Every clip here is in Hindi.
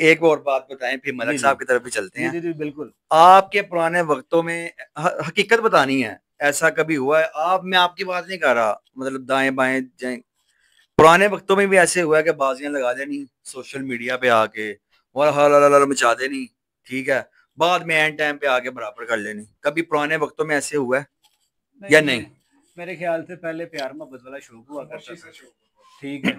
एक और बात बताएं, फिर जी मलक जी साहब की तरफ भी चलते जी हैं। जी जी बिल्कुल। आपके पुराने वक्तों में हकीकत बतानी है, ऐसा कभी हुआ है? मैं आपकी बात नहीं कर रहा, मतलब दाएं बाएं जाएं, पुराने वक्तों में भी ऐसे हुआ है कि बाजियां लगा देनी सोशल मीडिया पे आके और हल मचा देनी, ठीक है, बाद में एंड टाइम पे आके बराबर कर लेनी, कभी पुराने वक्तों में ऐसे हुआ है नहीं या मैं नहीं? मेरे ख्याल से पहले प्यार मोहब्बत वाला शौक हुआ करता था। ठीक है,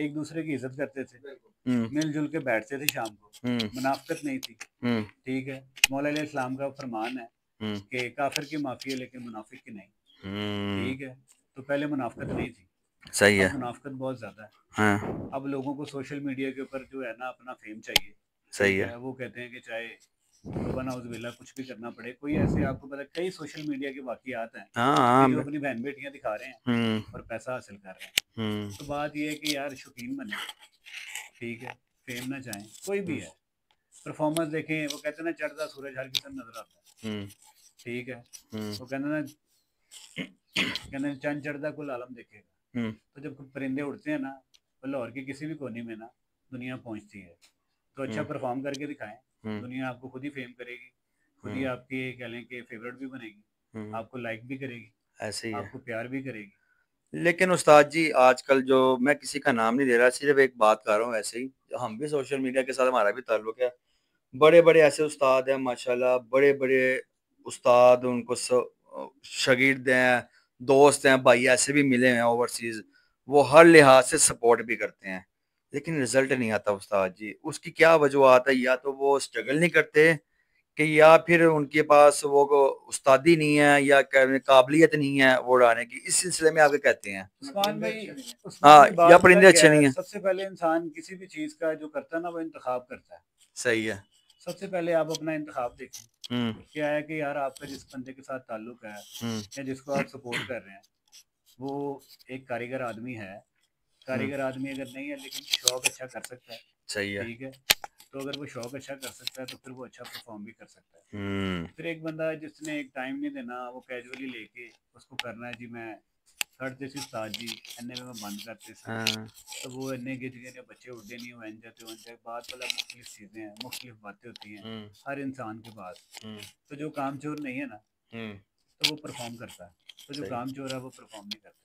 एक दूसरे की इज्जत करते थे, हम्म। मिलजुल के बैठते थे शाम को, हम्म। मुनाफिकत नहीं थी। हम्म। ठीक है, मौला इस्लाम का फरमान है हम्म। कि काफिर की माफ़ी है लेकिन मुनाफिक की नहीं। हम्म। ठीक है, तो पहले मुनाफिकत नहीं थी, सही है। अब मुनाफिकत बहुत ज़्यादा है। हाँ। अब लोगों को सोशल मीडिया के ऊपर जो है ना अपना फेम चाहिए। सही ठीक है। है, वो कहते हैं कि चाहे तौबा नाउज़ुबिल्लाह कुछ भी करना पड़े। कोई ऐसे आपको पता कई सोशल मीडिया के वाक़ियात हैं हाँ कि हाँ जो अपनी बहन बेटियां दिखा रहे हैं हम्म। और पैसा हासिल कर रहे हैं। हम्म। तो बात ये है कि यार शौकीन बने। ठीक है, फेम ना चाहें कोई भी है। परफॉर्मेंस देखें, वो कहते हैं ना चढ़ता सूरज हर किसी नजर आता है। हम्म। ठीक है, हम्म। वो कहते हैं चंद चढ़ता कुल आलम देखेगा। हम्म। तो जब परिंदे उड़ते हैं ना, तो लाहौर के किसी भी कोने में ना दुनिया पहुंचती है। तो अच्छा हम्म। परफॉर्म करके दिखाएं, हम्म। दुनिया आपको खुद ही फेम करेगी, खुद ही हम्म। आपके कह लें कि फेवरेट भी बनेगी, हम्म। आपको लाइक भी करेगी, ऐसे ही है। आपको प्यार भी करेगी। लेकिन उस्ताद जी आजकल जो, मैं किसी का नाम नहीं ले रहा, सिर्फ एक बात कर रहा हूँ, ऐसे ही हम भी सोशल मीडिया के साथ हमारा भी ताल्लुक है, बड़े बड़े ऐसे उस्ताद हैं माशाल्लाह, बड़े बड़े उस्ताद, उनको शागिर्द हैं, दोस्त हैं, भाई ऐसे भी मिले हैं ओवरसीज, वो हर लिहाज से सपोर्ट भी करते हैं, लेकिन रिजल्ट नहीं आता उस्ताद जी। उसकी क्या वजूहत है? या तो वो स्ट्रगल नहीं करते, कि या फिर उनके पास वो उस्तादी नहीं है, या काबिलियत नहीं है वो उड़ाने की, इस सिलसिले में आगे कहते हैं। उस्मान भाई, उस्मान हाँ, भाई या बात पता परिंदे क्या अच्छे नहीं है, है। सबसे पहले इंसान किसी भी चीज़ का जो करता है ना वो इंतखाब करता है। सही है। सबसे पहले आप अपना इंतखाब देखें, हम्म। क्या है कि यार आपका जिस बंदे के साथ ताल्लुक है हम्म। या जिसको आप सपोर्ट कर रहे हैं, वो एक कारीगर आदमी है। हम्म। कारीगर आदमी अगर नहीं है लेकिन शौक अच्छा कर सकता है। सही है। ठीक है, तो अगर वो शौक अच्छा कर सकता है तो फिर वो अच्छा परफॉर्म भी कर सकता है। हम्म। फिर एक बंदा है जिसने एक टाइम नहीं देना, वो कैजुअली लेके उसको करना है जी मैं करते सी उस्ताद जी इन्ने में मैं बंद करते सी, हाँ। तो वो इन्ने गिज गए ने बच्चे उड़े नहीं, वो जाते वन जाए बात वाला मुख्तलिफ चीज़ें हैं, मुख्तलिफ बातें होती हैं हम्म। हर इंसान के पास। हम्म। तो जो काम चोर नहीं है ना, हम्म। तो वो परफॉर्म करता है, तो जो सही। काम चोर है वो परफॉर्म नहीं करता।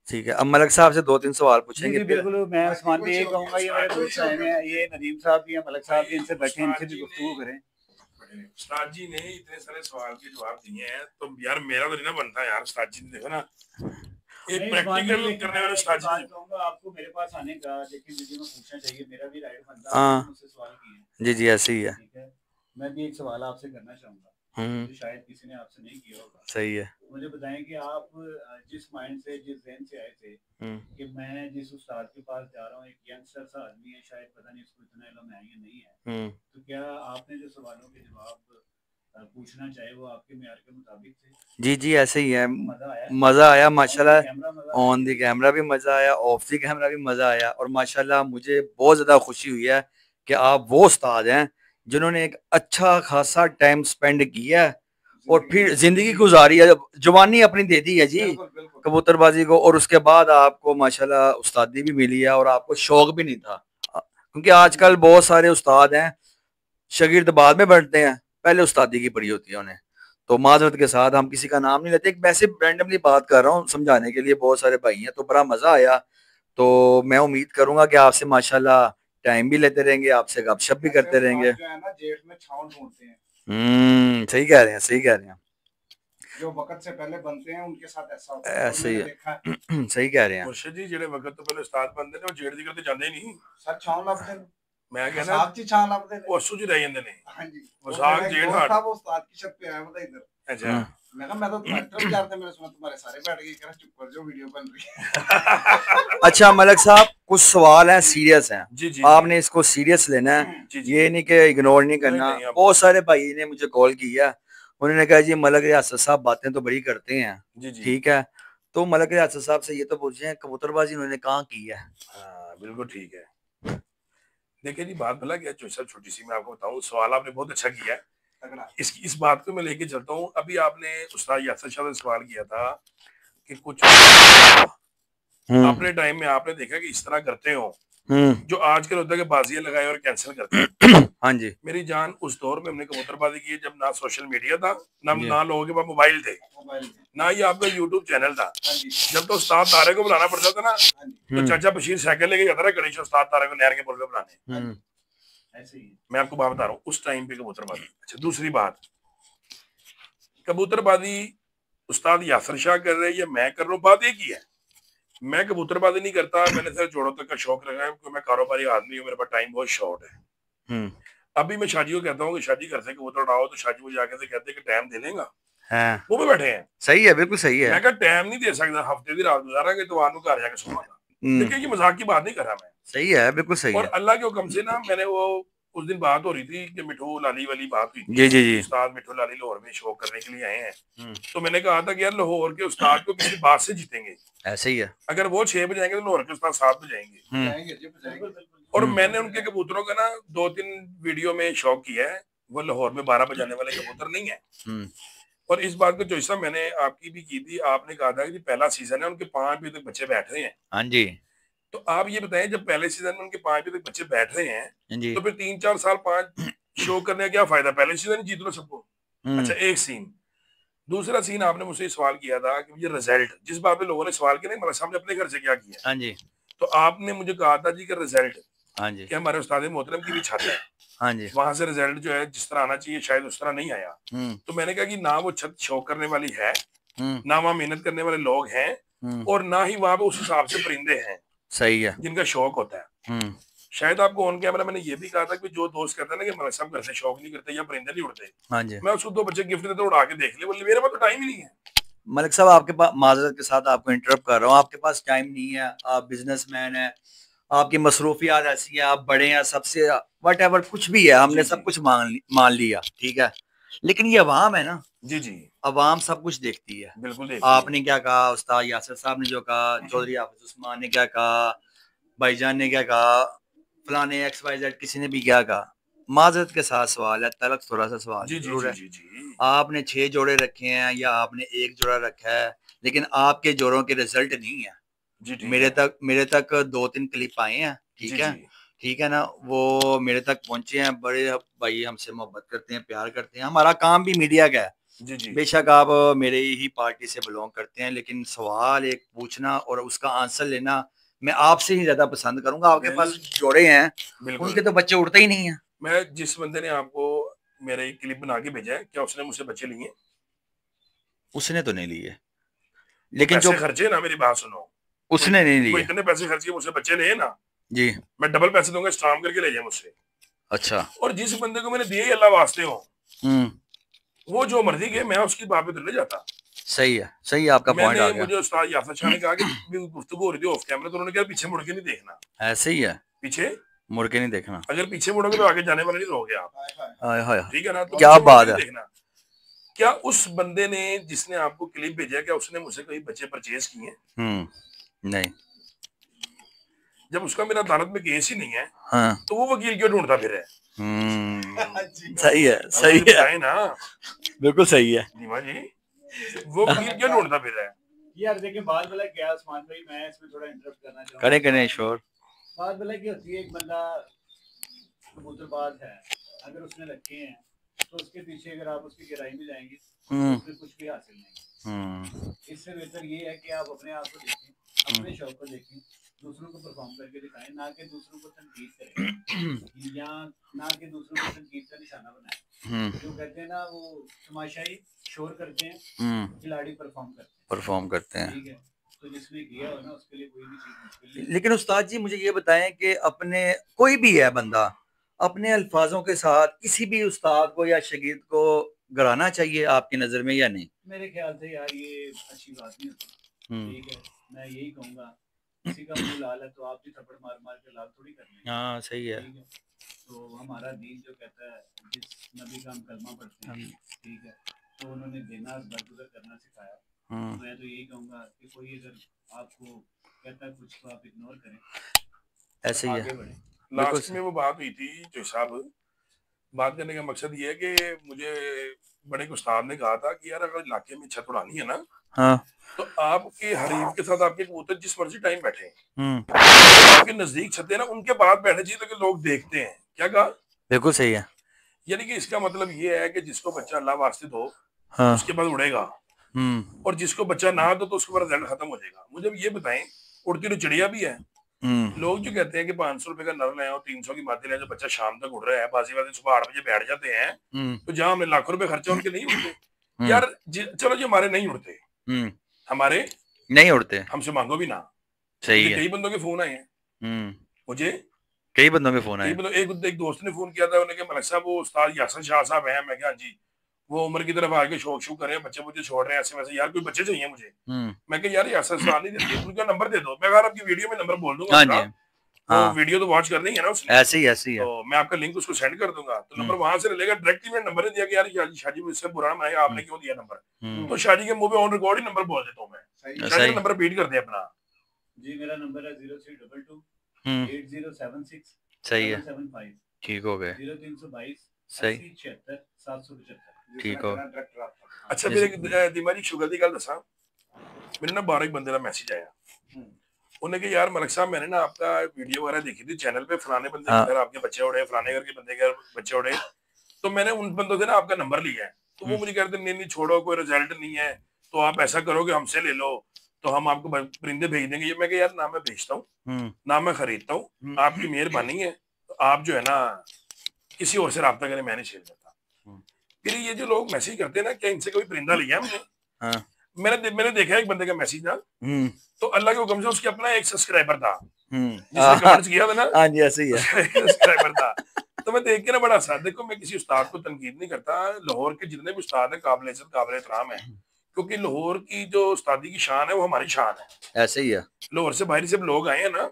ठीक है, अब मलक साहब से दो तीन सवाल जी पूछेंगे जी फिर। बिल्कुल, मैं उस्मान भी यही कहूँगा, ये मेरे दोस्त आए हुए हैं, ये नदीम साहब भी हैं, मलक साहब भी, इनसे बैठे इनसे भी गुफ्तगू करें। उस्ताद जी ने इतने सारे सवाल के जवाब दिए हैं, तो यार मेरा तो नहीं ना बनता यार। उस्ताद जी ने देखो ना, एक नहीं उस्मान भाई, प्रैक्टिकल लेकिन करने मैं वाले एक उस्ताद जी बात ने। कहूँगा आपको, मेरे पास आने का देखिए मुझे में पूछना चाहिए, मेरा भी राइट बनता है, आपने भी हाँ। मुझसे सवाल किए हैं। जी जी, ऐसे ही है। ठीक है, मैं भी एक सवाल आपसे करना चाहूँगा हम्म। जो शायद किसी ने आपसे नहीं किया होगा। सही है। मुझे बताएं कि आप जिस माइंड से जिस जहन से आए थे हम्म। कि मैं जिस उस्ताद के पास जा रहा हूँ, एक यंगस्टर सा आदमी है, शायद पता नहीं इसको इतना इल्म है या नहीं है, हम्म। तो क्या आपने जो सवालों के जवाब पूछना चाहे वो आपके मेयार के मुताबिक थे? जी जी, ऐसे ही है। आपको मजा आया? मजा आया ऑन द कैमरा मजा माशाल्लाह, आया ऑन कि द नहीं? कैमरा भी मजा आया, ऑफ द कैमरा भी मजा आया, और माशाल्लाह मुझे बहुत ज्यादा खुशी हुई है कि आप वो उस्ताद हैं जिन्होंने एक अच्छा खासा टाइम स्पेंड किया है और फिर जिंदगी गुजारी है, जवानी अपनी दे दी है जी कबूतरबाजी को, और उसके बाद आपको माशाल्लाह उस्तादी भी मिली है और आपको शौक भी नहीं था, क्योंकि आजकल बहुत सारे उस्ताद हैं शागिर्द बाद में बढ़ते हैं, पहले उस्तादी की पड़ी होती है उन्हें। तो माजरत के साथ हम किसी का नाम नहीं लेते, एक वैसे रैंडमली बात कर रहा हूँ समझाने के लिए, बहुत सारे भाई हैं, तो बड़ा मजा आया। तो मैं उम्मीद करूंगा कि आपसे माशाल्लाह टाइम भी लेते रहेंगे, आपसे गपशप भी करते रहेंगे। जो है ना जेठ में छावन ढूंढते हैं, सही कह रहे हैं, सही कह रहे हैं। जो वक्त से पहले बनते हैं उनके साथ ऐसा होता है, और ऐसे ही मैंने है। देखा है। सही कह रहे हैं। मुर्शिद जी जेड़े वक्त तो पहले उस्ताद बनते ने, वो जेड़ दी करते जांदे नहीं सर, छावन लभदे ने। मैं कहना साहब जी छावन लभदे ने, वो असू जी रह जांदे ने। हां जी, वो साग जेड़ हाट था, वो उस्ताद की छत पे आया हुआ था इधर। अच्छा, मैं कहा मैं तो एक्टर भी जानता, मैंने सुना तुम्हारे सारे बैठ गए, कह रहा चुप कर, जो वीडियो बन रही है। अच्छा मलक साहब, कुछ सवाल हैं सीरियस हैं, जी जी आपने इसको सीरियस लेना है, जी जी, ये नहीं कि इग्नोर नहीं करना। नहीं, बहुत सारे भाई ने मुझे कॉल किया, उन्होंने कहा जी मलक रियासत साहब बातें तो बड़ी करते हैं, जी जी, ठीक है, तो मलक रियासत साहब से ये तो पूछे कबूतरबाजी उन्होंने कहाँ की है? हाँ बिल्कुल ठीक है। देखिए जी, बात भला क्या जो सब छोटी सी मैं आपको बताऊं, सवाल आपने बहुत अच्छा किया है। इस बात को मैं लेके चलता हूँ। अभी आपने उस्ताद यासर शाह से सवाल किया था कि कुछ अपने टाइम में आपने देखा कि इस तरह करते हो, जो आजकल होता है कि बाजियां लगाए और कैंसिल करते हैं। हाँ जी। मेरी जान, उस दौर में हमने कबूतरबाजी की है जब ना सोशल मीडिया था, ना लोगों के पास मोबाइल थे, ना ही आपका यूट्यूब चैनल था। जब तो उस्ताद तारे को बुलाना पड़ता था ना, तो चाचा बशीर साइकिल लेके जाता था गणेश उस्ताद तारे को नहर के पुल पे बुलाने। ऐसे ही मैं आपको बात बता रहा हूँ उस टाइम पे कबूतरबाजी। अच्छा, दूसरी बात, कबूतरबाजी उस्ताद यासर शाह कर रहे हैं या मैं कर रहा हूँ, बात एक ही है। मैं कबूतरबाजी नहीं करता, मैंने सिर्फ जोड़ों तक का शौक रखा है क्योंकि मैं कारोबारी आदमी हूँ, मेरे पास टाइम बहुत शॉर्ट है। अभी मैं शादी को कहता हूँ कि शादी घर से कबूतर उड़ाओ, तो शादी को जाके से कहते हैं कि टाइम दे लेगा, वो भी बैठे हैं। सही है, बिल्कुल सही है। मैं कहा टाइम नहीं दे सकता, हफ्ते की रात गुजारांगे तो आनू घर जाके सोऊंगा। देखिए ये मजाक की बात नहीं कर रहा मैं। सही है, बिल्कुल सही है। और अल्लाह के हुक्म से ना, मैंने वो उस दिन बात हो रही थी कि मिठू लाली वाली बात हुई थी। जी जी जी। उस्ताद मिठू लाली लाहौर में शो करने के लिए आए हैं, तो मैंने कहा था कि यार लाहौर के उस्ताद को किसी बात से जीतेंगे। ऐसे ही है। अगर वो 6 बजे आएंगे तो लाहौर के उस्ताद 7 बजे आएंगे। और मैंने उनके कबूतरों का ना 2-3 वीडियो में शौक किया है, वो लाहौर में 12 बजे आने वाले कबूतर नहीं है। और इस बात को जो हिस्सा मैंने आपकी भी की थी, आपने कहा था कि पहला सीजन है, उनके 5 बजे तक बच्चे बैठ रहे हैं। हाँ जी। तो आप ये बताएं, जब पहले सीजन में उनके 5 बजे तक बच्चे बैठ रहे हैं जी। तो फिर 3-4 साल 5 शो करने का क्या फायदा? पहले सीजन जीत लो सबको। अच्छा, एक सीन। दूसरा सीन, आपने मुझसे सवाल किया था कि ये रिजल्ट, जिस बात पे लोगों ने सवाल किया, मतलब सामने अपने घर से क्या किया। हाँ जी। तो आपने मुझे कहा था जी कि रिजल्ट, हाँ जी, कि हमारे उस्ताद मोहतरम की भी छत है, हाँ जी, वहां से रिजल्ट जो है जिस तरह आना चाहिए शायद उस तरह नहीं आया। तो मैंने कहा कि ना वो छत शो करने वाली है, ना वहाँ मेहनत करने वाले लोग हैं, और ना ही वहां पे उस हिसाब से परिंदे हैं सही है, जिनका शौक होता है। शायद आपको ऑन कैमरा मैंने ये भी कहा था कि जो दोस्त कहते हैं ना कि मलक साहब घर से शौक नहीं करते या परिंदे नहीं उड़ते, हाँ जी, मैं उसको 2 बच्चे गिफ्ट देता हूँ, उड़ा के देख ले, बोले मेरे पास तो टाइम ही नहीं है। मलिक साहब आपके पास, माजरत के साथ आपको इंटरप्ट कर रहा हूँ, आपके पास टाइम नहीं है, आप बिजनेसमैन हैं, आपकी मसरूफियात ऐसी हैं, आप बड़े हैं, सबसे वट एवर कुछ भी है, हमने सब कुछ मान लिया, ठीक है। लेकिन ये अवाम है ना जी जी, अवाम सब कुछ देखती है। बिल्कुल देखती आपने क्या कहा, उस्ताद यासिर साहब ने जो कहा, चौधरी हाफिज उस्मान ने क्या कहा, भाईजान ने क्या कहा, फलाने एक्स वाई जेड किसी ने भी क्या कहा, माजरत के साथ सवाल है, तलक थोड़ा सा सवाल जी जी जरूर जी है। जी जी, आपने 6 जोड़े रखे हैं या आपने 1 जोड़ा रखा है, लेकिन आपके जोड़ों के रिजल्ट नहीं है। जी ठीक मेरे तक 2-3 क्लिप आए हैं, जी ठीक है, जी ठीक है ना, वो मेरे तक पहुंचे हैं। बड़े भाई हमसे मोहब्बत करते हैं, प्यार करते हैं, हमारा काम भी मीडिया का है। जी जी, बेशक आप मेरे ही पार्टी से बिलोंग करते हैं, लेकिन सवाल एक पूछना और उसका आंसर लेना मैं आपसे ही ज्यादा पसंद करूंगा। आपके पास जोड़े हैं, उनके तो बच्चे उड़ते ही नहीं है। मैं जिस बंदे ने आपको मेरे क्लिप बना के भेजा है, क्या उसने मुझसे बच्चे लिए? उसने तो नहीं लिए, लेकिन जो पैसे खर्चे ना, मेरी बात सुनो, उसने नहीं वो लिए इतने पैसे खर्च किए मुझसे बच्चे लिए ना, जी, मैं डबल पैसे दूंगा, स्ट्राम करके ले जाए मुझसे। अच्छा, और जिस बंदे को मैंने दिए ही अल्लाह वास्ते हो, वो जो मर्जी के, मैं उसकी बात पे तो ले जाता। सही है, सही है, आपका पॉइंट आ गया। मुझे उस्ताद यासर शाह ने कहा कि गुफ्तगू हो रही थी ऑफ कैमरा, तो उन्होंने कहा पीछे मुड़ के नहीं देखना। ऐसे ही है, पीछे मुड़ के नहीं देखना, अगर पीछे मुड़ोगे तो आगे जाने वाले नहीं रहोगे आप। हाय हाय, ठीक है ना, तो क्या बात है। देखना, क्या उस बंदे ने जिसने आपको क्लिप भेजा, क्या उसने मुझसे कोई बच्चे परचेज किए? नहीं। जब उसका मेरा अदालत में केस ही नहीं है, हाँ, तो वो वकील क्यों ढूंढता फिर है? सही है, सही है ना, बिल्कुल सही है दीवा जी, वो वकील क्यों ढूंढता फिर है? यार देखिए, बात वाला क्या उस्मान भाई, मैं इसमें थोड़ा इंटरप्ट करना चाहूंगा। करें श्योर। बात वाला क्या होती है, एक बंदा कबूतरबाज है, अगर उसने रखे हैं तो उसके पीछे अगर आप उसकी गहराई में जाएंगे तो उससे कुछ भी हासिल नहीं। इससे बेहतर ये है कि आप अपने आप को देखें, अपने शौक को देखें, दूसरों को परफॉर्म करके दिखाएं, ना कि दूसरों को तनकीद करें या ना कि दूसरों को तनकीद का निशाना बनाएं। जो कहते हैं ना, वो तमाशाई शोर करते हैं, खिलाड़ी परफॉर्म करते हैं। ठीक है, तो जिसने किया हो ना, उसके लिए कोई भी चीज मुश्किल नहीं। लेकिन उस्ताद जी मुझे ये बताएं कि अपने, कोई भी है बंदा, अपने अल्फाजों के साथ किसी भी उस्ताद को या शागिर्द को गड़ाना चाहिए आपकी नजर में या नहीं? मेरे ख्याल से यार ये अच्छी बात नहीं होती। ठीक है, मैं यही कहूंगा, किसी का मुंह लाल है तो आप भी थप्पड़ मार मार के लाल थोड़ी करने। हाँ सही है। ठीक है, तो हमारा दीन जो कहता है, जिस नबी का हम कलमा पढ़ते हैं, ठीक है, तो उन्होंने देना दरगुजर करना सिखाया। मैं तो यही कहूंगा कि कोई अगर आपको कहता है कुछ, तो आप इग्नोर करें, ऐसे ही है। आगे बढ़े। लास्ट में वो बात हुई थी जो साहब बात करने का मकसद ये है कि मुझे बड़े एक उस्ताद ने कहा था कि यार अगर इलाके में छत उड़ानी है ना, हाँ, तो आपके हरीफ के साथ आपके कबूतर जिस मर्जी टाइम बैठे, आपके नजदीक छत है ना, उनके बाद बैठने चाहिए ताकि लोग देखते हैं। क्या कहा? बिल्कुल सही है। यानी कि इसका मतलब ये है कि जिसको बच्चा अल्लाह वास्ते दो, हाँ, उसके बाद उड़ेगा, और जिसको बच्चा ना दो तो उसके बाद रिजल्ट खत्म हो जाएगा। मुझे ये बताएं, उड़ती तो चिड़िया भी है। लोग जो कहते हैं कि 500 रुपए का नर ले और 300 की मादी ले, जो बच्चा शाम तक उड़ रहा है, बाजी बाजी सुबह 8 बजे बैठ जाते हैं, तो जहां हमने लाखों रुपए खर्चा उनके नहीं उड़ते यार। चलो जी, हमारे नहीं उड़ते, हमारे नहीं उड़ते, हमसे मांगो भी ना। सही है। कई बंदों के फोन आए हैं मुझे, कई बंदों के फोन आए। एक दोस्त ने फोन किया था, उन्होंने कहा मलिक साहब वो उस्ताद यासन शाह साहब हैं। मैं कहा जी, वो उम्र की तरफ आगे शौक शू कर रहे हैं, बच्चे मुझे छोड़ रहे हैं ऐसे वैसे, यार कोई बच्चे चाहिए मुझे। मैं कहा यार यासन शाह नहीं देते, उनका नंबर दे दो। मैं यार आपकी वीडियो में नंबर बोल दूंगा। हाँ, वीडियो तो वॉच करनी है ना उसने, ऐसे ही है। तो मैं आपका लिंक उसको सेंड कर दूंगा, तो नंबर वहां से लेगा। डायरेक्टली मैंने नंबर दिया कि यार शाहजी मुझसे बुरा ना, आपने क्यों दिया नंबर, तो शाहजी के मुंह पे ऑन रिकॉर्ड ही नंबर बोल देता हूँ मैं। शाहजी नंबर रिपीट कर दे अपना। जी मेरा नंबर है 0322 8076 सही है, 775। ठीक हो गए। 0322 सही, 76 775। ठीक हो। अच्छा, मेरे दिमागी शुगर की गल दसा, मेरे ना 12 बंदे का मैसेज आया। उन्होंने कहा यार मलिक साहब, मैंने ना आपका वीडियो वगैरह देखी थी चैनल पे, फलाने बंदे के घर आपके बच्चे उड़े, फलाने घर के बंदे के बच्चे उड़े, तो मैंने उन बंदों से ना आपका नंबर लिया है। तो वो मुझे कहते नहीं नहीं छोड़ो, कोई रिजल्ट नहीं है, तो आप ऐसा करो कि हमसे ले लो, तो हम आपको परिंदे भेज देंगे। ये मैं कहा यार ना मैं भेजता हूँ ना मैं खरीदता हूँ, आपकी मेहरबानी है, तो आप जो है ना किसी और से रब्ता करें, मैंने शेयर करता। फिर ये जो लोग मैसेज करते हैं ना, क्या इनसे कोई परिंदा लिया हमने? मैंने देखा एक बंदे का मैसेज ना, तो अल्लाह के हुक्म से उसके अपना एक सब्सक्राइबर था जिसने कमेंट्स किया था ना। हाँ जी, ऐसे ही है। सब्सक्राइबर था, तो मैं देख के ना बड़ा हंसा। देखो मैं किसी उस्ताद को तनकीद नहीं करता, लाहौर के जितने भी उस्ताद हैं काबिल इज्जत काबिल एहतराम है, क्योंकि लाहौर की जो उस्तादी की शान है वो हमारी शान है। ऐसे ही है। लाहौर से बाहरी से लोग आए हैं ना,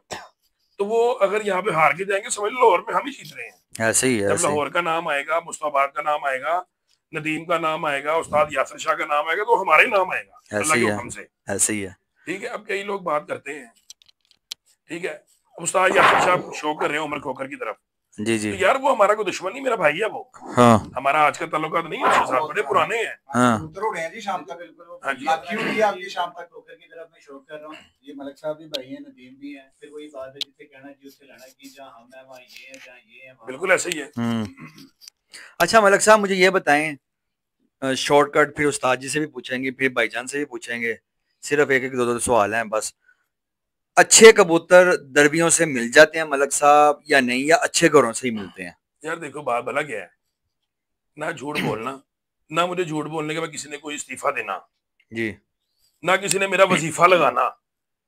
तो वो अगर यहाँ पे हार के जाएंगे, समझ लो लाहौर में हम ही जीत रहे हैं। ऐसे ही है। जब लाहौर का नाम आएगा, मुस्तफाबाद का नाम आएगा, नदीम का नाम आएगा, उस्ताद यासर शाह का नाम आएगा, तो हमारा ही नाम आएगा अल्लाह के हुक्म से। ऐसे ही है। ठीक है, अब कई लोग बात करते हैं, ठीक है, उस्ताद यासर शाह शो कर रहे हैं उमर खोकर की तरफ, जी जी, तो यार वो हमारा कोई दुश्मन नहीं, मेरा भाई है वो। हाँ, हमारा आज का ताल्लुकात नहीं है उसके साथ, बड़े पुराने हैं। हाँ, जी शाम तक बिल्कुल। हाँ जी, आपकी शाम तक खोकर की तरफ मैं शो कर रहा हूँ। ये मलिक साहब भी भाई हैं, नदीम भी हैं, फिर वही बात है जिससे कहना जी उससे लेना कि जहाँ हम है वहाँ ये है, जहाँ ये है बिल्कुल ऐसे ही है। अच्छा मलिक साहब, मुझे ये बताएं, शॉर्टकट फिर उस्ताद जी से भी पूछेंगे, फिर भाईजान से भी पूछेंगे, सिर्फ एक एक दो सवाल हैं बस। अच्छे कबूतर दरबियों से मिल जाते हैं मलिक साहब या नहीं, या अच्छे घरों से ही मिलते हैं? यार देखो बात भला क्या है, ना झूठ बोलना, ना मुझे झूठ बोलने के बाद किसी ने कोई इस्तीफा देना जी, ना किसी ने मेरा वजीफा लगाना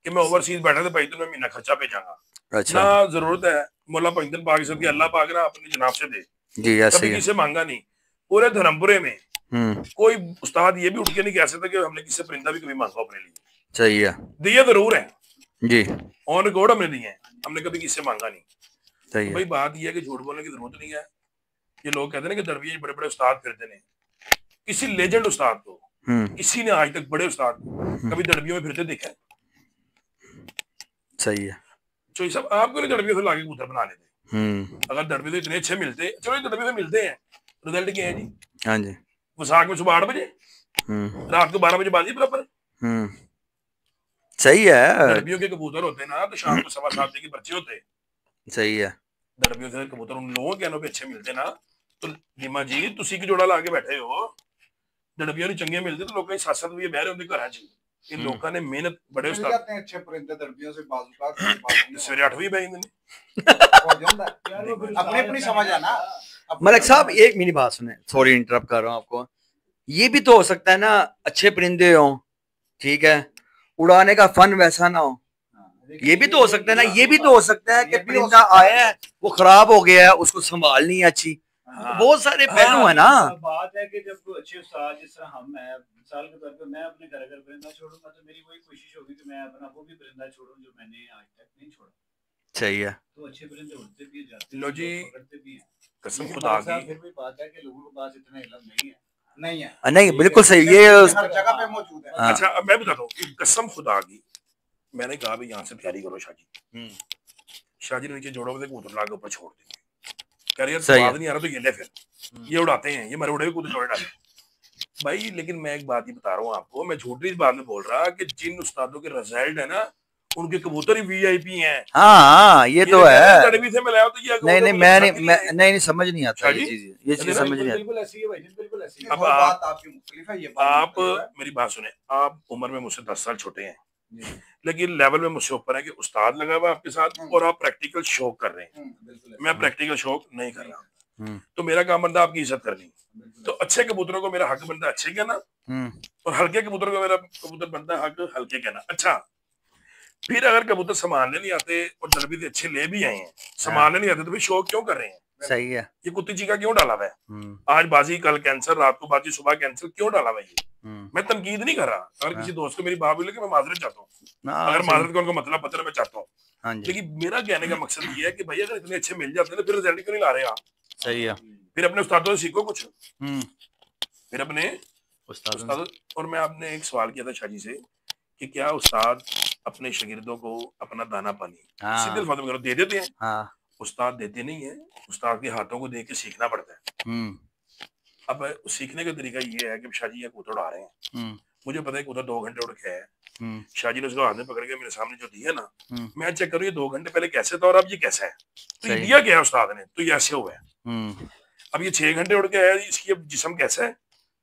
कि मैं ओवरसीज बैठा था भाई तो मैं महीना खर्चा भेजांगा। अच्छा, ना जरूरत है मौला पंजन पाक सब की अल्लाह पाक ना अपनी जनाब से दे जी, ऐसे कभी किसी मांगा नहीं। पूरे धर्मपुरे में कोई उस्ताद ये भी उठ के नहीं कह सकता कि हमने किसी परिंदा भी कभी मांगा अपने लिए। सही है, दिए जरूर है जी, ऑन रिकॉर्ड हमने दिए हैं, हमने कभी किसी से मांगा नहीं। सही है। भाई बात ये है कि झूठ बोलने की जरूरत नहीं है। ये लोग कहते हैं ना कि दरबिया बड़े बड़े उस्ताद फिरते हैं, किसी लेजेंड उस्ताद को किसी ने आज तक बड़े उस्ताद को कभी दरबियों में फिरते देखा है? सही है। तो सब आपको दरबियों से लाके कबूतर बना लेते, अगर दरबे तो इतने अच्छे मिलते, चलो दरबे से मिलते हैं, रिजल्ट क्या है जी? हाँ जी, वसाख में सुबह 8 बजे, रात को 12 बजे बाजी बराबर। सही है। दरबियों के कबूतर होते ना तो शाम को 7:15 के बच्चे होते। सही है, दरबियों से कबूतर उन लोगों के अनों पे अच्छे मिलते ना, तो नीमा जी तुसी की जोड़ा लाके बैठे हो, दरबियों चंगे मिलते तो लोग 7-7 बजे बह रहे होंगे घर च। ये लोगों ने मेहनत बड़े उस्ताद जाते हैं अच्छे परिंदे दरबियों से सवेरे 8 बजे बह अपनी अपनी समझ है ना। मलिक साहब एक मेरी बात सुने, सॉरी इंटरप्ट कर रहा हूँ आपको। ये भी तो हो सकता है ना अच्छे परिंदे हो, ठीक है, उड़ाने का फन वैसा ना हो, ये भी तो हो सकता है ना। ये भी तो हो सकता है कि परिंदा आया है वो खराब हो गया है, उसको संभाल नहीं अच्छी, बहुत सारे पहलू है ना। बात है कि जब कोई अच्छे उस्ताद जिस तरह हम है, मिसाल के तौर पे मैं अपने घर अगर परिंदा छोड़ूंगा तो मेरी वही कोशिश होगी कि मैं अपना वो भी परिंदा छोड़ूं जो मैंने आज तक नहीं छोड़ा। सही है, तो अच्छे परिंदे उड़ते भी जाते हैं, लो जी पकड़ते भी हैं। कसम खुदा की फिर भी बात है कि लोगों के पास इतना इल्म नहीं है। नहीं बिल्कुल सही, ये हर जगह पे मौजूद है। अच्छा अब मैं बताता हूँ, कसम खुदा की मैंने कहा भी यहाँ से तैयारी करो शाहजी, शाहजी ने नीचे जोड़ों में कबूतर ला के ऊपर छोड़ देंगे, करियर स्वाद नहीं आ रहा तो ये ले फिर, ये उड़ाते हैं, ये मरे उड़े कूदे छोड़े डाले भाई। लेकिन मैं एक बात ही बता रहा हूँ आपको, मैं झूठी इस बात में बोल रहा कि जिन उस्तादों के रिजल्ट है ना उनके कबूतर ही वीआईपी हैं। हाँ ये तो है। तड़वी से मिलाया तो ये नहीं मैं नहीं समझ नहीं आता ये चीज समझ नहीं आती। बिल्कुल ऐसी है भाई, बिल्कुल ऐसी है। अब बात आपकी मुख्तलिफ है, ये आप मेरी बात सुने, आप उम्र में मुझसे 10 साल छोटे हैं लेकिन लेवल में मुझसे ऊपर है कि उस्ताद लगा हुआ आपके साथ और आप प्रैक्टिकल शौक कर रहे हैं, मैं प्रैक्टिकल शौक नहीं कर रहा, तो मेरा काम बनता आपकी इज्जत करनी। तो अच्छे कबूतरों को मेरा हक बनता अच्छे कहना और हल्के कबूतरों को मेरा कबूतर बनता है हक हल्के कहना। अच्छा फिर अगर कबूतर संभालने नहीं आते और दरबी से अच्छे ले भी आए हैं, संभालने नहीं आते तो फिर शौक क्यों कर रहे हैं? सही है। ये कुत्ती चीका क्यों डाला हुआ है? आज बाजी कल कैंसर, रात को बाजी सुबह कैंसर, क्यों डाला हुआ ये? मैं तनकीद नहीं कर रहा। अगर किसी दोस्त को मेरी बात बोले कि मैं माजरत चाहता हूँ, अगर माजरत का उनको मतलब पता है मैं चाहता हूँ, लेकिन मेरा कहने का मकसद ये है कि भैया अगर इतने अच्छे मिल जाते हैं तो फिर रिजल्ट क्यों नहीं ला रहे आप? सही है। फिर अपने उस्तादों से सीखो कुछ, फिर अपने उस्तादों। और मैं आपने एक सवाल किया था शाजी से कि क्या उस्ताद अपने शागिर्दों को अपना दाना पानी सीधे अल्फाज में करो दे देते हैं? उस्ताद देते नहीं है, उस्ताद के हाथों को देख के सीखना पड़ता है। अब सीखने का तरीका ये है कि शाजी ये कबूतर उड़ा रहे हैं, मुझे पता है कबूतर 2 घंटे उड़ के है, शाजी ने उसको हाथ में पकड़ के मेरे सामने जो दिया ना, मैं चेक करूँ ये 2 घंटे पहले कैसे था और अब ये कैसा है, तो ये दिया क्या है उस्ताद ने, तो ये ऐसे हुआ है। अब ये 6 घंटे उड़ के है, इसकी अब जिस्म कैसा है,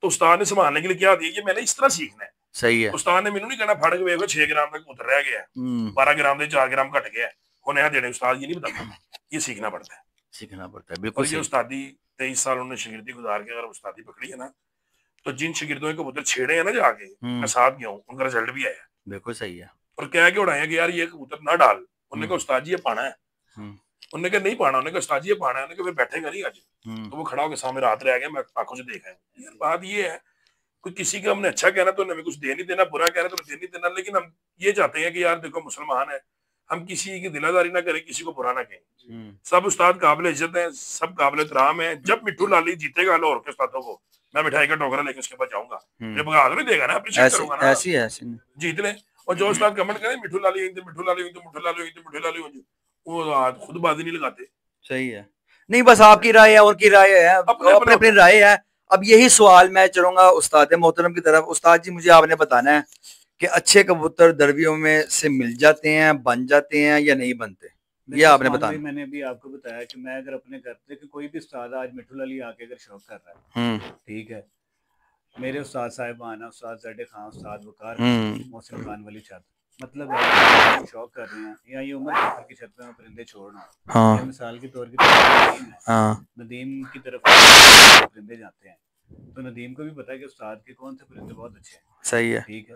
तो उस्ताद ने संभालने के लिए क्या दिया, ये मैंने इस तरह सीखना है। सही है। उस्ताद ने मैंने नहीं कहना फड़ के देखो 6 ग्राम तक उतर रह गया, 12 ग्राम से 4 ग्राम घट गया होने यहाँ देने, उस्ताद ये नहीं बताता, ये सीखना पड़ता है, सीखना पड़ता है। बिल्कुल। ये उस्तादी 23 साल उन्होंने शागिर्दी गुजार के अगर उस्तादी पकड़ी है ना, तो जिन शागिर्दों के कबूतर छेड़े हैं ना जाके, मैं साथ गया हूँ, उनका रिजल्ट भी आया। बिल्कुल सही है। और कह के उड़ाए कि यार ये कबूतर ना डाल, उन्होंने कहा उस्ताद जी ये पाना है, उन्होंने कहा नहीं पाना, उन्होंने कहा उस्ताद जी ये पाना है, उन्होंने कहा फिर बैठेगा नहीं आज, तो वो खड़ा होकर सामने रात रह गया, मैं आंखों से देखा है। यार बात ये है कोई किसी का हमने अच्छा कहना तो हमें कुछ दे नहीं देना, बुरा कहना तो दे नहीं देना, लेकिन हम ये चाहते हैं कि यार देखो मुसलमान है, हम किसी की दिलादारी ना करें, किसी को बुरा ना कहें। सब उस्ताद काबिल इज्जत है, सब काबिल एहतराम है। जब मिट्टू लाली जीतेगा लाहौर के उस्तादों को, मैं मिठाई का टोकरा लेके उसके पास जाऊंगा, मुझे भगा नहीं देगा ना, अप्रिशिएट करूंगा ना, ऐसी है जीत ले। और जो उस्ताद कमेंट करें मिट्टू लाली मिट्टू लाली मिट्टू लाली वो खुद बाजी नहीं लगाते। सही है। नहीं बस आपकी राय है, और की राय है, अपने अपनी राय है। अब यही सवाल मैं चलूंगा उस्ताद मोहतरम की तरफ। उस्ताद जी मुझे आपने बताना है कि अच्छे कबूतर दरबियों में से मिल जाते हैं, बन जाते हैं या नहीं बनते, ये आपने बताया। मैंने भी आपको बताया कि मैं अगर अपने घर पे कि कोई भी उस्ताद आज मिट्टू लाली आके अगर शौक कर रहा है, ठीक है, मेरे उस्ताद साहिबान है, उस्ताद जडे खान, उस्ताद वकार, मोहसिन खान वाली छत, मतलब शौक कर रहे हैं या ये उमर की छत पे परिंदे छोड़ना, मिसाल के तौर पर नदीम की तरफ परिंदे जाते हैं, तो नदीम को भी पता है कि उस्ताद के कौन से परिंदे बहुत अच्छे हैं। सही है, ठीक है।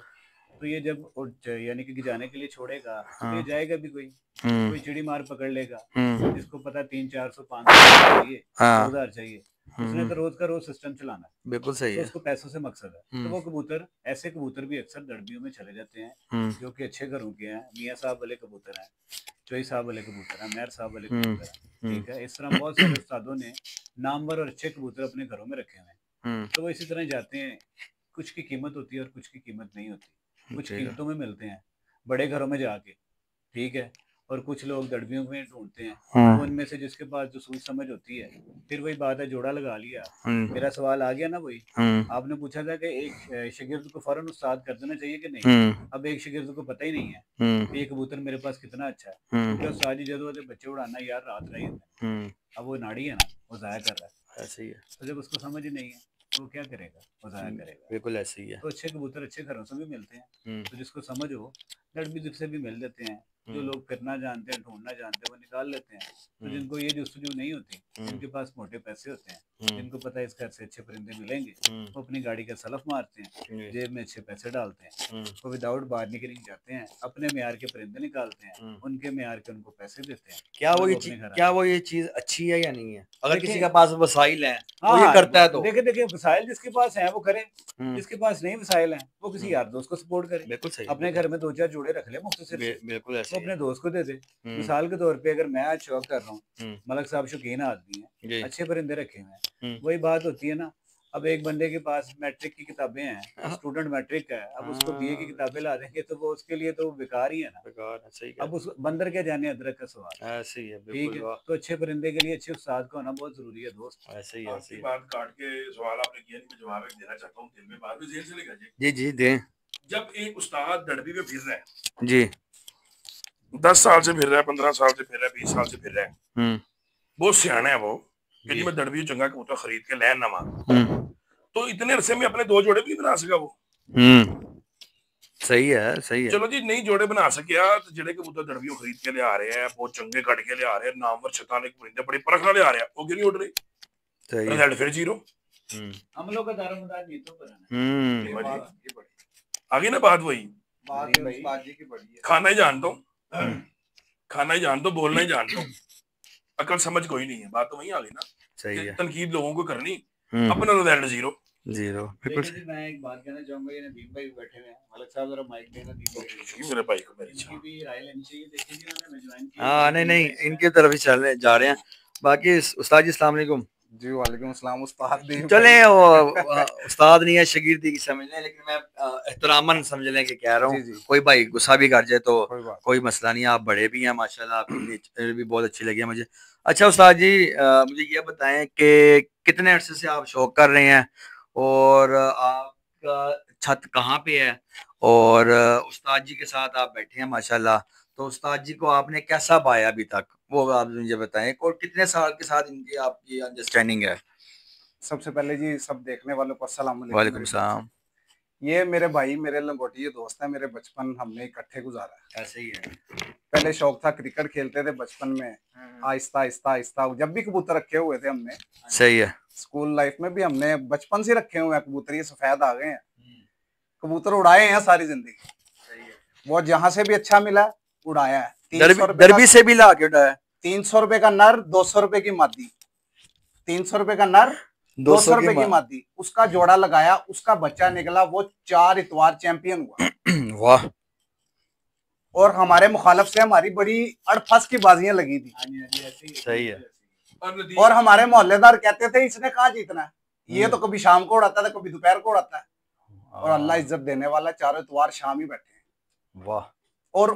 तो ये जब यानी कि जाने के लिए छोड़ेगा तो ये जाएगा भी, कोई चिड़ी मार पकड़ लेगा, जिसको पता 300-400-500 चाहिए, 2000 चाहिए, उसने तो रोज का रोज सिस्टम चलाना है। बिल्कुल सही है, उसको पैसों से मकसद है। तो वो कबूतर, ऐसे कबूतर भी अक्सर दर्बियों में चले जाते हैं जो कि अच्छे घरों के हैं, मियाँ साहब वाले कबूतर हैं, चोई साहब वाले कबूतर हैं, मेहर साहब वाले कबूतर हैं, ठीक है। इस तरह बहुत सारे उस्तादों ने नामवर और अच्छे कबूतर अपने घरों में रखे हुए हैं। तो वो इसी तरह जाते हैं, कुछ की कीमत होती है और कुछ की कीमत नहीं होती, कुछ कीमतों में मिलते हैं बड़े घरों में जाके, ठीक है, और कुछ लोग दड़बियों में ढूंढते हैं, तो उनमें से जिसके पास जो सूझ समझ होती है, फिर वही बात है, जोड़ा लगा लिया। मेरा सवाल आ गया ना, वही आपने पूछा था कि एक शागिर्द को फौरन उस्ताद कर देना चाहिए कि नहीं। अब एक शागिर्द को पता ही नहीं है कि ये कबूतर मेरे पास कितना अच्छा है, क्योंकि उस्ताद जी जब बच्चे उड़ाना यार रात रही है, अब वो नाड़ी है ना, वो जाया कर रहा है, ऐसे ही है। तो जब उसको समझ ही नहीं है तो क्या करेगा, वो जाया करेगा। बिल्कुल ऐसे ही है। तो अच्छे कबूतर अच्छे घरों से भी मिलते हैं, तो जिसको समझ हो लड़बी से भी मिल जाते हैं। जो लोग फिरना जानते हैं, ढूंढना जानते हैं, वो निकाल लेते हैं। तो जिनको ये जस्तजू नहीं होती, जिनके पास मोटे पैसे होते हैं, जिनको पता है इस घर से अच्छे परिंदे मिलेंगे, वो अपनी गाड़ी का सलफ मारते हैं, जेब में अच्छे पैसे डालते हैं, वो विदाउट बार्गेनिंग जाते हैं, अपने म्यार के परिंदे निकालते हैं, उनके म्यार के उनको पैसे देते हैं। क्या वो ये चीज अच्छी है या नहीं है? अगर किसी के पास वसाइल है वो ये करता है, तो देखिए वसाइल जिसके पास है वो करे, जिसके पास नहीं वसाइल है वो किसी यार दोस्त को सपोर्ट करे। बिल्कुल सही। अपने घर में 2-4 जोड़े रख ले मुख्तसर, बिल्कुल ऐसे, अपने दोस्त को दे दे। मिसाल के तौर पे अगर मैं आज शौक कर रहा हूँ, मलक साहब शौकीन आदमी है, अच्छे परिंदे रखे हुए हैं, वही बात होती है ना, अब एक बंदे के पास मैट्रिक की किताबें हैं, स्टूडेंट मैट्रिक है, अब उसको बीए की किताबें ला देंगे तो वो उसके लिए तो बेकार ही है ना। बेकार है, सही अब उस बंदर के जाने अदरक का सवाल। ऐसे ही है, ठीक है, तो अच्छे परिंदे के लिए अच्छे उस्ताद का होना बहुत जरूरी है दोस्त। ऐसे ही आपकी बात काट के सवाल आपने किया, मैं जवाब एक देना चाहता हूँ, दिल में बात भी जेल से लेकर जी जी दें। जब एक उस्ताद दड़बी में फिर रहा है जी, 10 साल से फिर रहा है, 15 साल से फिर रहा है, 20 साल से फिर रहा है, बहुत सियाना है वो कि जी मैं दड़बी चंगा कबूतर खरीद के लैन नवा, तो इतने अरसे में अपने 2 जोड़े भी बना सका वो। सही है, सही है। चलो जी, नहीं जोड़े बना सकिया तो जेडे कबूतर दड़बियों खरीद के ले आ रहे हैं, बहुत चंगे कट के ले आ रहे हैं, नामवर शैतान परिंदे बड़ी परख ले आ रहे हैं, वो क्यों नहीं उड़ रहे? रिजल्ट फिर जीरो। हम लोग का दारोमदार नीतों पर है। आगे ना बात वही खाना ही जान दो, खाना ही जान दो, बोलना ही जान दो, अकल समझ कोई नहीं है, बात तो वही आ गई ना। सही है, तनकीद लोगों को करनी, अपना रिजल्ट जीरो। बिल्कुल। मैं एक बात कहना चाहूंगा, ये नदीम भाई बैठे हैं, मलिक साहब जरा माइक देना, नदीम भाई मेरे भाई को मेरी इनकी भी राय लेनी चाहिए। देखिए जी, उन्होंने ज्वाइन किया। हाँ, नहीं इनकी तरफ ही चलने जा रहे हैं। बाकी उस्ताद जी अस्सलाम वालेकुम। जी वालेकुम अस्सलाम। उस्ताद चले उस्ताद नहीं है, शगीर्दी की समझ लें, लेकिन मैं एहतरामन समझ लें कि कह रहा हूँ। कोई भाई गुस्सा भी कर जाए तो कोई मसला नहीं है, आप बड़े भी हैं माशाल्लाह, आपकी नेचर भी बहुत अच्छी लगी है मुझे। अच्छा उस्ताद जी, मुझे ये बताएं कि कितने अरसे से आप शौक कर रहे हैं और आपका छत कहाँ पे है, और उस्ताद जी के साथ आप बैठे हैं माशाल्लाह, तो उस्ताद जी को आपने कैसा पाया अभी तक, वो आप मुझे बताएं, और कितने साल के साथ इनकी आपकी अंडरस्टैंडिंग है? सबसे पहले जी सब देखने वालों को अस्सलाम वालेकुम सलाम। ये मेरे भाई, मेरे लंगोटी दोस्त है, मेरे बचपन हमने इकट्ठे गुजारा है। ऐसे ही है। पहले शौक था, क्रिकेट खेलते थे बचपन में, आहिस्ता आहिस्ता आहिस्ता जब भी कबूतर रखे हुए थे हमने। सही है। स्कूल लाइफ में भी हमने बचपन से रखे हुए हैं कबूतर, ये सफेद आ गए हैं, कबूतर उड़ाए हैं सारी जिंदगी। सही है। वो जहां से भी अच्छा मिला उड़ाया है। 300 दरबी से भी ला के उड़ाया। 300 रुपए का नर, 200 रुपए की मादी। 300 रुपए का नर, 200 रुपए की मादी। उसका जोड़ा लगाया, उसका बच्चा निकला, वो 4 इतवार चैंपियन हुआ। वाह। और हमारे मुखालफ से हमारी बड़ी अड़फस की बाजियां लगी थी। सही है। और हमारे मोहल्लेदार कहते थे इसने कहाँ जीतना है, ये तो कभी शाम को उड़ाता था, कभी दोपहर को उड़ाता है। और अल्लाह इज्जत देने वाला, 4 इतवार शाम ही बैठे हैं। वाह। और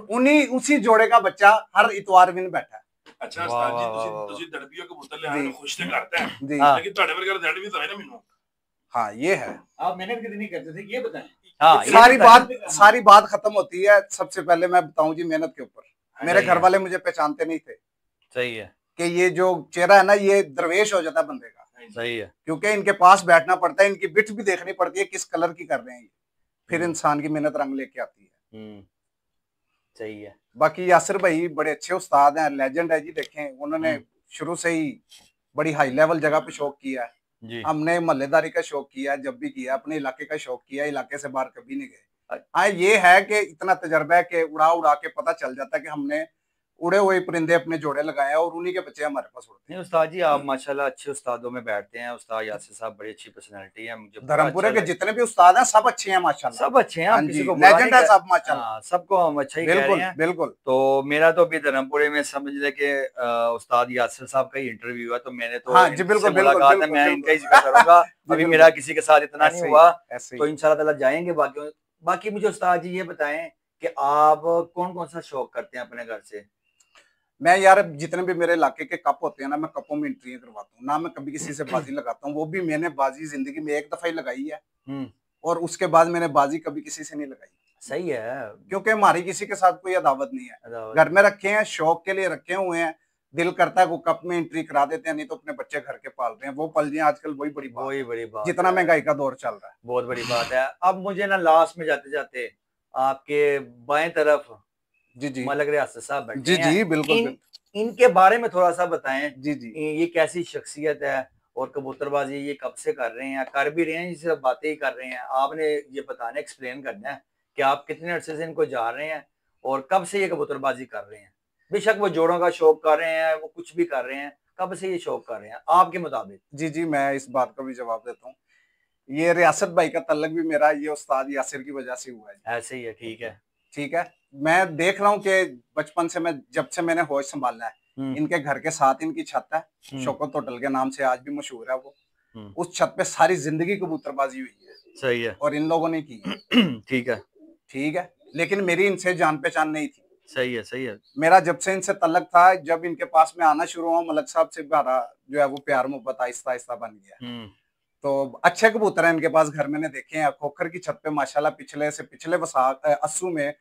उसी जोड़े का बच्चा हर इतवार भी बैठा है। अच्छा उस्ताद जी, ਤੁਸੀਂ ਦੜਬੀਆਂ ਕਬੂਤਰ ਲੈ ਆਏ खुश तो करता है जी, लेकिन ਤੁਹਾਡੇ ਵਰਗਾ ਰਿਜ਼ਲਟ भी तो है ना ਮੈਨੂੰ। हाँ ये है। आप मेहनत कितनी करते थे ये बताएं। हाँ, सारी बात खत्म होती है। सबसे पहले मैं बताऊं जी मेहनत के ऊपर। मेरे घर वाले मुझे पहचानते नहीं थे। सही है। कि ये जो चेहरा है ना, ये दरवेश हो जाता है बंदे का। सही है। क्योंकि इनके पास बैठना पड़ता है, इनकी बिट भी देखनी पड़ती है किस कलर की कर रहे हैं ये, फिर इंसान की मेहनत रंग लेके आती है। सही है। बाकी यासिर भाई बड़े अच्छे उस्ताद हैं, लेजेंड है जी। देखें उन्होंने शुरू से ही बड़ी हाई लेवल जगह पे शौक किया है। हमने मोहल्लेदारी का शौक किया, जब भी किया अपने इलाके का शौक किया, इलाके से बाहर कभी नहीं गए। हाँ ये है कि इतना तजर्बा है कि उड़ा उड़ा के पता चल जाता है कि हमने उड़े हुए परिंदे अपने जोड़े लगाए और उन्हीं के बच्चे हमारे पास उड़ते हैं। उस्ताद जी आप माशाल्लाह अच्छे उस्तादों में बैठते हैं। उस्ताद यासिर साहब बड़ी अच्छी पर्सनालिटी है। मुझे धर्मपुरे के जितने भी उस्ताद हैं सब अच्छे हैं माशाल्लाह। सब अच्छे हैं, हम किसी को लेजेंड है सब माशाल्लाह। सबको हम अच्छा ही कह रहे हैं। बिल्कुल। तो मेरा तो अभी धर्मपुरे में समझ ले कि उस्ताद यासिर साहब का ही इंटरव्यू हुआ, तो मैंने तो हाँ जी बिल्कुल मुलाकात है, मैं इनका ही जिक्र करूंगा। अभी मेरा किसी के साथ इतना नहीं हुआ, तो इंशाल्लाह ताला जाएंगे। बाकी मुझे उस्ताद जी ये बताएं कि आप कौन कौन सा शौक करते हैं अपने घर से? मैं यार जितने भी मेरे इलाके के कप होते हैं ना, मैं कपों में एंट्री करवाता हूँ ना। मैं कभी किसी से बाजी लगाता हूँ, वो भी मैंने बाजी जिंदगी में एक दफा ही लगाई है, और उसके बाद मैंने बाजी कभी किसी से नहीं लगाई। सही है। क्योंकि हमारी किसी के साथ कोई अदावत नहीं है। घर में रखे हैं, शौक के लिए रखे हुए हैं। दिल करता है वो कप में एंट्री करा देते हैं, नहीं तो अपने बच्चे घर के पाल रहे हैं, वो पल जाए आजकल। वही बड़ी बात जितना महंगाई का दौर चल रहा है, बहुत बड़ी बात है। अब मुझे ना लास्ट में जाते जाते आपके बाएं तरफ जी मलिक रियासत साहब बैठे जी जी बिल्कुल। इनके बारे में थोड़ा सा बताएं जी जी। ये कैसी शख्सियत है और कबूतरबाजी ये कब से कर रहे हैं, कर भी रहे हैं, सिर्फ बातें ही कर रहे हैं? आपने ये बताना, एक्सप्लेन करना है कि आप कितने अरसे से इनको जा रहे हैं और कब से ये कबूतरबाजी कर रहे हैं। बेशक वो जोड़ों का शौक कर रहे हैं, वो कुछ भी कर रहे हैं, कब से ये शौक कर रहे हैं आपके मुताबिक? जी जी मैं इस बात का भी जवाब देता हूँ। ये रियासत भाई का तल्लक भी मेरा ये उस्ताद यासिर की वजह से हुआ है। ऐसे ही है। ठीक है। मैं देख रहा हूँ कि बचपन से, मैं जब से मैंने होश संभाला है, इनके घर के साथ इनकी छत है, शौकत होटल के नाम से आज भी मशहूर है वो। उस छत पे सारी जिंदगी कबूतरबाजी हुई है। सही है। और इन लोगों ने की है। ठीक है, ठीक है, लेकिन मेरी इनसे जान पहचान नहीं थी। सही है, सही है। मेरा जब से इनसे तल्लक था, जब इनके पास में आना शुरू हुआ, मलक साहब से हमारा जो है वो प्यार मोहब्बत आहिस्ता आहिस्ता बन गया। तो अच्छे कबूतर हैं इनके पास, घर मैंने देखे हैं। खोखर की छत पे माशाल्लाह पिछले अस्सू में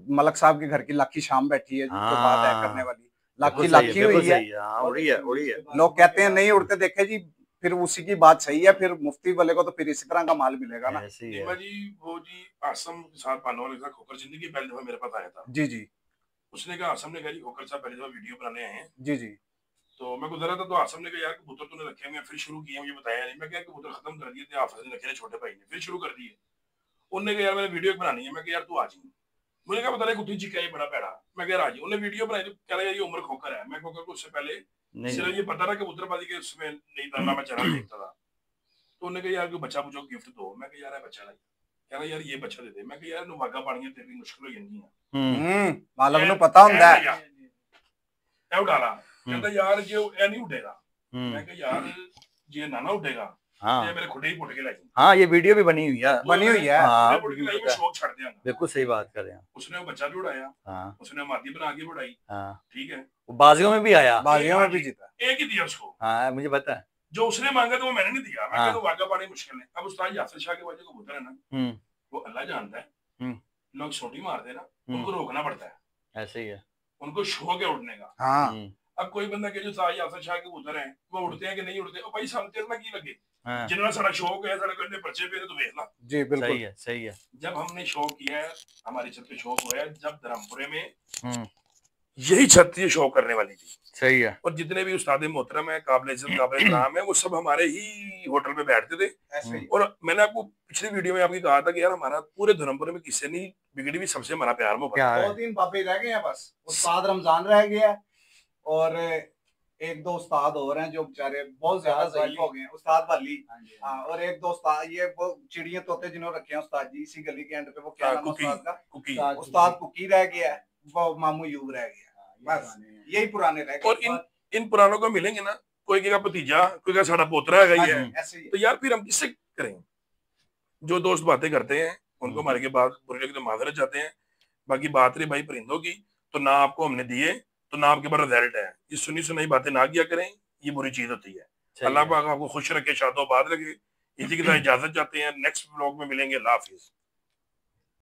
मलक साहब के घर की लाखी शाम बैठी है, जो बात है करने वाली। लाखी हुई है, उड़ी है, उड़ी है। लोग कहते हैं नहीं उड़ते देखे जी, फिर उसी की बात सही है। फिर मुफ्ती वाले को तो फिर इसी तरह का माल मिलेगा ना। जी वो जी आसम के साथ पाने वाले का खोखर जिंदगी पहले दफा मेरे पास आया था। जी जी। उसने कहा, आसम ने कहा जी खोखर साहब पहली दफा वीडियो बनाने आए हैं। जी जी। तो मैं गुजरा था, तो आसम ने कहा यार कबूतर तूने रखे हुए, फिर शुरू किए, मुझे बताया नहीं। मैं क्या कबूतर खत्म कर दिए थे, हाफिज ने रखे थे, छोटे भाई ने फिर शुरू कर दिए। उन्होंने कहा यार मैंने वीडियो बनानी है। मैं कहा यार तू आ जी। मुझे क्या पता नहीं कुत्ती चिक्का ये बड़ा पैड़ा। मैं कह आज उन्हें वीडियो बनाई, तो कह रहा यार ये उम्र खोकर है। मैं खोकर को उससे पहले सिर्फ ये पता था कबूतरबाजी के उसमें नहीं था ना, मैं चैनल देखता था। तो उन्होंने कहा यार कोई बच्चा पूछो गिफ्ट दो। मैं कहा यार बच्चा नहीं। कह रहा यार ये बच्चा दे दे। मैं कहा यार वागा पानी तेरी मुश्किल हो जाती है। मालक नु पता हुंदा है। ए उड़ाला कहता यार ये ए नहीं उड़ेगा। मैं कहा यार ये ना उड़ेगा। हाँ, ये मेरे खुदे ही पुट के लाई। हाँ, ये वीडियो भी बनी हुई है, हाँ, शौक छड़ दिया। बिल्कुल सही बात कर रहे हैं। उसने वो बच्चा भी उड़ाया। हाँ, उसने मादी बना के उड़ाई। हाँ, ठीक है, वो बाजियों में भी आया, बाजियों में भी जीता। एक ही दिया उसको। हाँ, मुझे पता है। जो उसने मांगा तो वो मैंने नहीं दिया। मैं तो वागा पानी मुश्किल है। अब उस्ताद यासिर शाह के वजह कबूतर है ना, वो अल्लाह जानता है। लोग छोटी मारते ना, उनको रोकना पड़ता है। ऐसे ही है, उनको शौक है उड़ने का। हाँ, अब कोई बंदा के जो यासिर शाह के कबूतर हैं, वो उड़ते हैं कि नहीं उड़ते, भाई सामने ना की लगे। जिन्ना सारा शौक है, सारे करने पर्चे पे तो देख ला। जी बिल्कुल सही है, सही है। जब हमने शौक किया है, हमारी छत पे शौक हुआ है, जब धर्मपुरे में यही छत ये शौक करने वाली थी। सही है। और जितने भी उस्ताद मोहतरम है, काबिल इज्जत काबिल एहतराम है, वो सब हमारे ही होटल पे बैठते थे। ऐसे ही। और मैंने आपको पिछली वीडियो में आपकी कहा था कि यार हमारा पूरे धर्मपुरे में किसी नहीं बिगड़ी भी, सबसे हमारा प्यार मोहब्बत। 2-3 पापे रह गए हैं बस। उस्ताद रमजान रह गया और 1-2 उस्ताद और हैं जो बेचारे बहुत ज्यादा ज़ईफ हो गए हैं। उस्ताद वाली, हाँ, और 1-2 उस्ताद, ये वो चिड़िया तोते जिन्होंने रखे हैं उस्ताद जी इसी गली के एंड पे, वो क्या नाम है उस्ताद का? उस्ताद कुकी रह गया है, वो मामू यूब रह गया। बस यही पुराने रह गए। और इन पुरानों को मिलेंगे ना, कोई का भतीजा, कोई का साड़ा पोतरा है, तो यार फिर हम किससे करेंगे? जो दोस्त बातें करते हैं उनको हमारे के बाद बुरे लगे तो माजरत जाते हैं। बाकी बात रही भाई परिंदों की, तो ना आपको हमने दिए तो ना आपके पास रिजल्ट है। ये सुनी सुनाई बातें ना किया करें, ये बुरी चीज होती है। अल्लाह पाक आपको खुश रखे, शादोबाद रखे। इसी के साथ इजाजत चाहते हैं, नेक्स्ट व्लॉग में मिलेंगे। अल्लाह हाफिज।